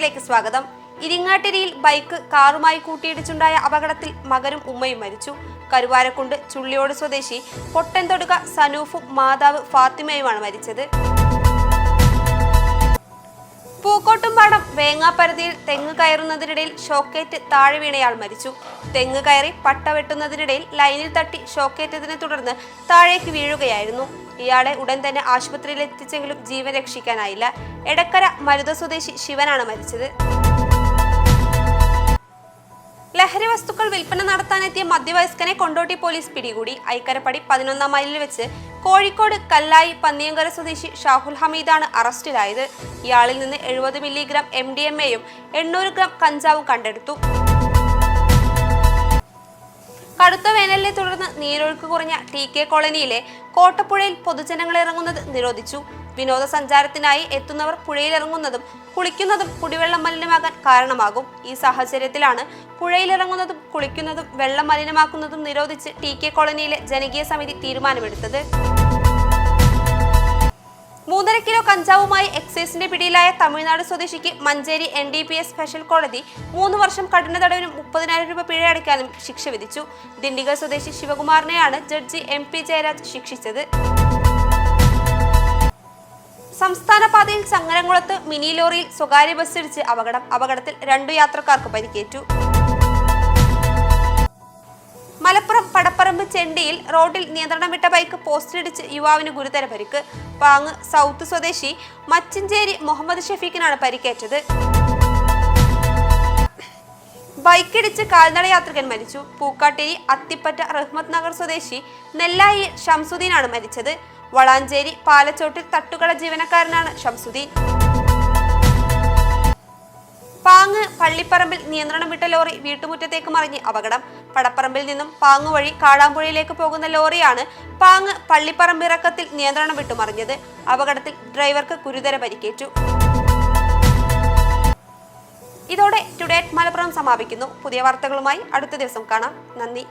വാർത്തയിലേക്ക് സ്വാഗതം. ഇരിങ്ങാട്ടിരിയിൽ ബൈക്ക് കാറുമായി കൂട്ടിയിടിച്ചുണ്ടായ അപകടത്തിൽ മകനും ഉമ്മയും മരിച്ചു. കരുവാരക്കുണ്ട് ചുള്ളിയോട് സ്വദേശി പൊട്ടൻതൊടുക സനൂഫും മാതാവ് ഫാത്തിമയുമാണ് മരിച്ചത്. പൂക്കോട്ടുംപാടം വേങ്ങാപ്പരതിയിൽ തെങ്ങ് കയറുന്നതിനിടയിൽ ഷോക്കേറ്റ് താഴെ വീണയാൾ മരിച്ചു. തെങ്ങ് കയറി പട്ട വെട്ടുന്നതിനിടയിൽ ലൈനിൽ തട്ടി ഷോക്കേറ്റതിനെ തുടർന്ന് താഴേക്ക് വീഴുകയായിരുന്നു. ഇയാളെ ഉടൻ തന്നെ ആശുപത്രിയിൽ എത്തിച്ചെങ്കിലും ജീവൻ രക്ഷിക്കാനായില്ല. എടക്കര മരുത സ്വദേശി ശിവനാണ് മരിച്ചത്. ലഹരി വസ്തുക്കൾ വിൽപ്പന നടത്താനെത്തിയ മധ്യവയസ്കനെ കൊണ്ടോട്ടി പോലീസ് പിടികൂടി. ഐക്കരപ്പടി 11 മൈലിൽ വെച്ച് കോഴിക്കോട് കല്ലായി പന്നിയങ്കര സ്വദേശി ഷാഹുൽ ഹമീദാണ് അറസ്റ്റിലായത്. ഇയാളിൽ നിന്ന് 70 മില്ലിഗ്രാം MDMA-യും 800 ഗ്രാം കഞ്ചാവും കണ്ടെടുത്തു. കടുത്ത വേനലിനെ തുടർന്ന് നീരൊഴുക്ക് കുറഞ്ഞ TK കോളനിയിലെ കോട്ടപ്പുഴയിൽ പൊതുജനങ്ങൾ ഇറങ്ങുന്നത് നിരോധിച്ചു. വിനോദസഞ്ചാരത്തിനായി എത്തുന്നവർ പുഴയിലിറങ്ങുന്നതും കുളിക്കുന്നതും കുടിവെള്ളം മലിനമാകാൻ കാരണമാകും. ഈ സാഹചര്യത്തിലാണ് പുഴയിലിറങ്ങുന്നതും കുളിക്കുന്നതും വെള്ളം മലിനമാക്കുന്നതും നിരോധിച്ച് TK കോളനിയിലെ ജനകീയ സമിതി തീരുമാനമെടുത്തത്. 3.5 കിലോ കഞ്ചാവുമായി എക്സൈസിന്റെ പിടിയിലായ തമിഴ്നാട് സ്വദേശിക്ക് മഞ്ചേരി NDPS സ്പെഷ്യൽ കോടതി 3 വർഷം കഠിന തടവിനും 30,000 രൂപ പിഴ അടയ്ക്കാനും ശിക്ഷ വിധിച്ചു. ദിണ്ടിഗൽ സ്വദേശി ശിവകുമാറിനെയാണ് ജഡ്ജി MP ജയരാജ് ശിക്ഷിച്ചത്. സംസ്ഥാന പാതയിൽ ചങ്ങരംകുളത്ത് മിനി ലോറിയിൽ സ്വകാര്യ ബസ്സിടിച്ച് അപകടത്തിൽ 2 യാത്രക്കാർക്ക് പരിക്കേറ്റു. മലപ്പുറം പടപ്പറമ്പ് ചെണ്ടിയിൽ റോഡിൽ നിയന്ത്രണം വിട്ട ബൈക്ക് പോസ്റ്റിലിടിച്ച് യുവാവിന് ഗുരുതര പരിക്ക്. പാങ് സൗത്ത് സ്വദേശി മച്ചിഞ്ചേരി മുഹമ്മദ് ഷഫീഖിനാണ് പരിക്കേറ്റത്. ബൈക്കിടിച്ച് കാൽനട യാത്രികൻ മരിച്ചു. പൂക്കാട്ടേരി അത്തിപ്പറ്റ റഹ്മത്ത് നഗർ സ്വദേശി നെല്ലായി ഷംസുദ്ദീനാണ് മരിച്ചത്. വളാഞ്ചേരി പാലച്ചോട്ടിൽ തട്ടുകട ജീവനക്കാരനാണ് ഷംസുദ്ദീൻ. പാങ് പള്ളിപ്പറമ്പിൽ നിയന്ത്രണം വിട്ട ലോറി വീട്ടുമുറ്റത്തേക്ക് മറിഞ്ഞ് അപകടം. പടപ്പറമ്പിൽ നിന്നും പാങ് വഴി കാടാമ്പുഴയിലേക്ക് പോകുന്ന ലോറിയാണ് പാങ് പള്ളിപ്പറമ്പ് ഇറക്കത്തിൽ നിയന്ത്രണം വിട്ടു മറിഞ്ഞത്. അപകടത്തിൽ ഡ്രൈവർക്ക് ഗുരുതര പരിക്കേറ്റു. ഇതോടെ ടുഡേ അറ്റ് മലപ്പുറം സമാപിക്കുന്നു. പുതിയ വാർത്തകളുമായി അടുത്ത ദിവസം കാണാം. നന്ദി.